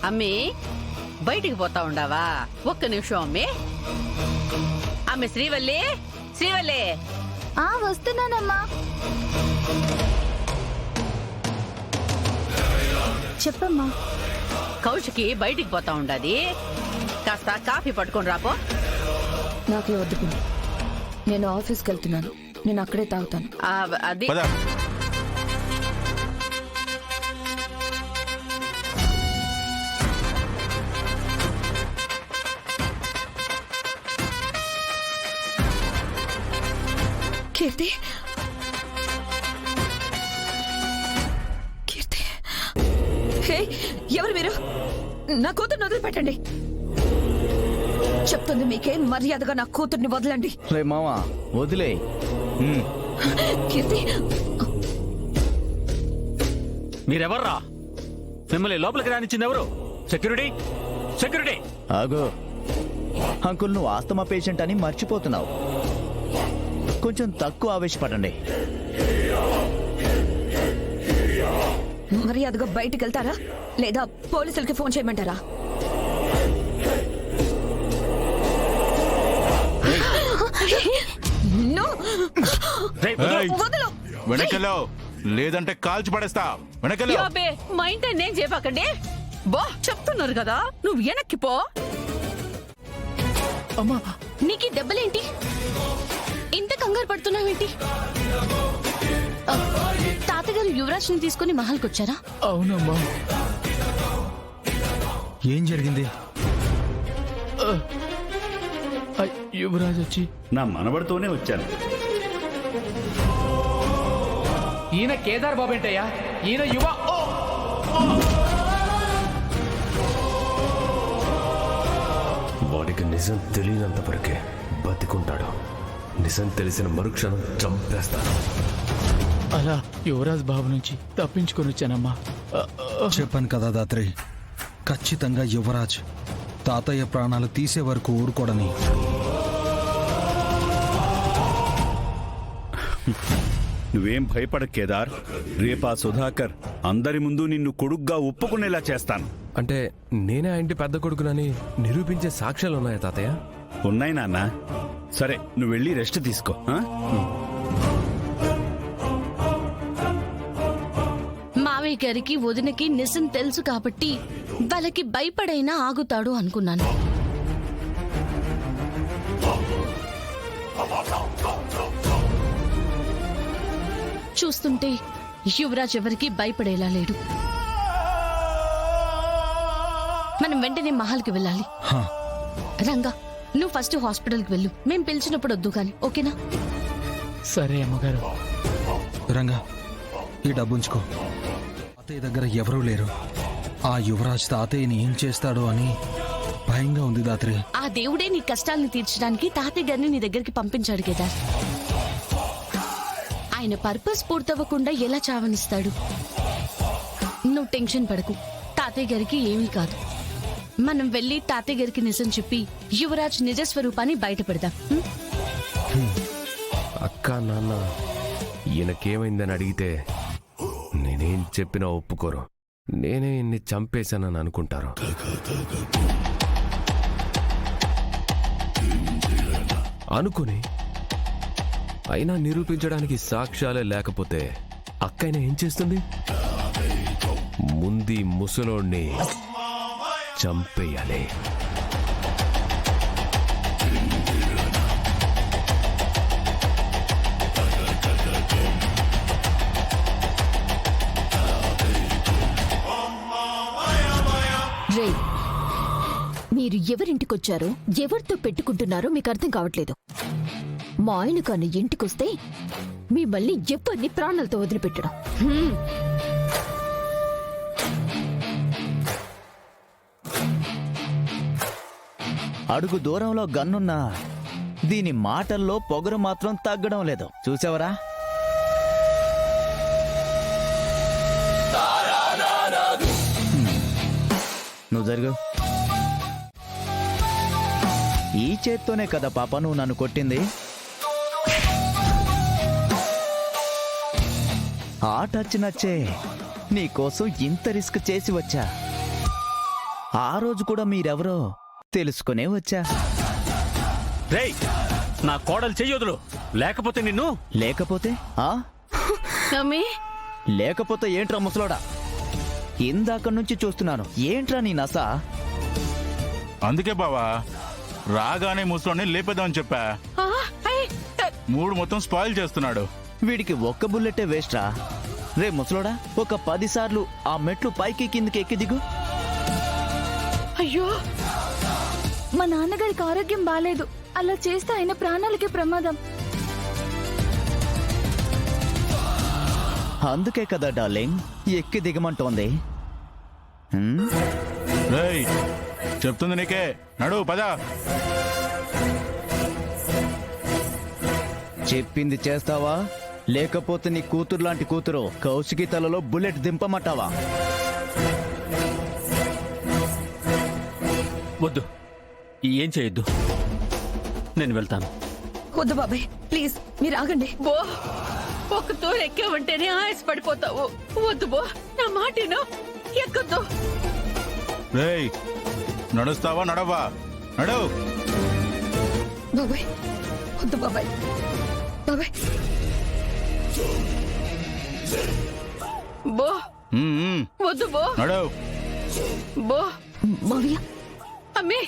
అమ్మి బయటికి పోతా ఉండవా? ఒక్క నిమిషం అమ్మి. అమ్మి శ్రీవల్లి, శ్రీవల్లి. వస్తున్నానమ్మా. చెప్పమ్మా. కౌశికి బయటికి పోతా ఉండది, కాస్త కాఫీ పట్టుకొని రాపో. నాకే వద్దు, నేను ఆఫీస్కి వెళ్తున్నాను, నేను అక్కడే తాగుతాను. అది కీర్తి, కీర్తి. హే, ఎవరు మీరు? నా కూతుర్ని వదిలిపెట్టండి. చెప్తుంది మీకే, మర్యాదగా నా కూతుర్ని వదలండి. రే మావా, వదిలే. కీర్తి, మీరెవర్రా? మిమ్మల్ని లోపలికి రానిచ్చింది ఎవరు? Security, security. ఆగో అంకుల్, నువ్వు ఆస్తమా పేషెంట్ అని మర్చిపోతున్నావు. కొంచెం తక్కువ ఆవేశపడండి. మర్యాదగా బయటికి వెళ్తారా లేదా పోలీసులకి ఫోన్ చేయమంటారా? వెనకలో లేదంటే కాల్చి పడేస్తా. వెనకలో మైండ్ నేను చెప్పకండి. బా చెప్తున్నారు కదా, నువ్వు వెనక్కి పో. అమ్మా, నీకు దెబ్బలేంటి? ఇంత కంగారు పడుతున్నావేంటి? తాతగారు యువరాజ్ ని తీసుకుని మహల్కి వచ్చారా? అవునమ్మా. ఏం జరిగింది? యువరాజ్ వచ్చి నా మనవడితోనే వచ్చాను. ఈయన కేదార్ బాబు ఏంటయ్యా? ఈయన యువ. వాడికి నిజం తెలియనంత వరకే బతికుంటాడు. నిజం తెలిసిన మరుక్షణం చంపేస్తాను. అలా యువరాజ్ బాబు నుంచి తప్పించుకొని వచ్చానమ్మా. చెప్పాను కదా దాత్రి, ఖచ్చితంగా యువరాజ్ తాతయ్య ప్రాణాలు తీసే వరకు ఊరుకోడని. నువ్వేం భయపడ కేదార్. రేపా సుధాకర్ అందరి ముందు నిన్ను కొడుగ్గా ఒప్పుకునేలా చేస్తాను. అంటే నేనే ఆ ఇంటి పెద్ద కొడుకునని నిరూపించే సాక్ష్యాలు ఉన్నాయా తాతయ్య? ఉన్నాయి నాన్న. సరే, నువ్వు వెళ్ళి రెస్ట్ తీసుకో. మావయ్య గారికి వదినకి నిజం తెలుసు కాబట్టి వాళ్ళకి భయపడైనా ఆగుతాడు అనుకున్నాను. చూస్తుంటే యువరాజ్ ఎవరికి భయపడేలా లేడు. మనం వెంటనే మహల్కి వెళ్ళాలి. రంగా, నువ్వు ఫస్ట్ హాస్పిటల్కి వెళ్ళు. మేం పిలిచినప్పుడు వద్దు కానీ, ఓకేనా? సరే అమ్మగారు. రంగా, ఈ డబ్బు ఉంచుకో. తాతయ్య దగ్గర ఎవరూ లేరు. ఆ యువరాజ్ తాతయ్యని ఏం చేస్తాడో అని భయంగా ఉంది దాత్రి. ఆ దేవుడే నీ కష్టాలను తీర్చడానికి తాతయ్య గారిని నీ దగ్గరికి పంపించాడు కదా. ఆయన పర్పస్ పూర్తవ్వకుండా ఎలా చావనిస్తాడు? నువ్వు టెన్షన్ పడకు, తాతయ్య గారికి ఏమీ కాదు. మనం వెళ్ళి తాతయ్య గారికి నిజం చెప్పి యువరాజ్ నిజస్వరూపాన్ని బయట పెడదాం. అక్క, నాన్న ఈయనకేమైందని అడిగితే నేనేం చెప్పినా ఒప్పుకోరు. నేనే ఇన్ని చంపేశానని అనుకుంటారు. అనుకుని అయినా నిరూపించడానికి సాక్ష్యాలే లేకపోతే అక్కైనా ఏం చేస్తుంది? ముందు ముసలోణ్ణి చంపేయాలి. రే, మీరు ఎవరింటికొచ్చారో ఎవరితో పెట్టుకుంటున్నారో మీకు అర్థం కావట్లేదు. మా ఆయన కానీ ఇంటికొస్తే మిమ్మల్ని ఎవరిని ప్రాణాలతో వదిలిపెట్టడం. అడుగు దూరంలో గన్నున్నా దీని మాటల్లో పొగరు మాత్రం తగ్గడం లేదు. చూసావరా? నువ్వు జరుగు. ఈ చేత్తోనే కదా పాప నువ్వు నన్ను కొట్టింది. ఆ టచ్ నచ్చే నీకోసం ఇంత రిస్క్ చేసి వచ్చా. ఆ రోజు కూడా మీరెవరో తెలుసుకునే వచ్చా. రేయ్ నా కోడలు చెయ్యొదులు, లేకపోతే నిన్ను. లేకపోతే ఆ అమ్మి లేకపోతే ఏంట్రా ముసలోడా? ఇందాక నుంచి చూస్తున్నాను, ఏంట్రా నీ నస? అందుకే బావా రాగానే ముసలోని లేపేద్దామని చెప్పా. ఆ, ఐ, మూడు మొత్తం స్పాయిల్ చేస్తున్నాడు. వీడికి ఒక్క బుల్లెటే వేస్ట్రా. రే ముసలోడా, ఒక 10 సార్లు ఆ మెట్లు పైకి కిందకి ఎక్కి దిగు. అయ్యో మా నాన్నగారికి ఆరోగ్యం బాలేదు. అలా చేస్తే ఆయన ప్రాణాలకే ప్రమాదం. అందుకే కదా డార్లింగ్ ఎక్కి దిగమంటోంది. హ్మ్? రేయ్ చెప్తుంది నీకే, నడు పద. చెప్పింది చేస్తావా, లేకపోతే నీ కూతురు లాంటి కూతురు కౌశికి తలలో బుల్లెట్ దింపమంటావా? వద్దు, ఏం చేయొద్దు, నేను వెళ్తాను. వద్దు బాబాయ్, ప్లీజ్ మీరు ఆగండి. బో ఒక తూరు ఎక్కావంటేనే ఆయాస పడిపోతావు. వద్దు బో, నా మాటను ఎక్కద్దు. రేయ్ నడుస్తావా నడవా? నడు. బాబాయ్ వద్దు బాబాయ్. బాబాయ్ బో ఉమ్, ఉమ్. వద్దు బో. నడు. బో మావయ్య అమ్మి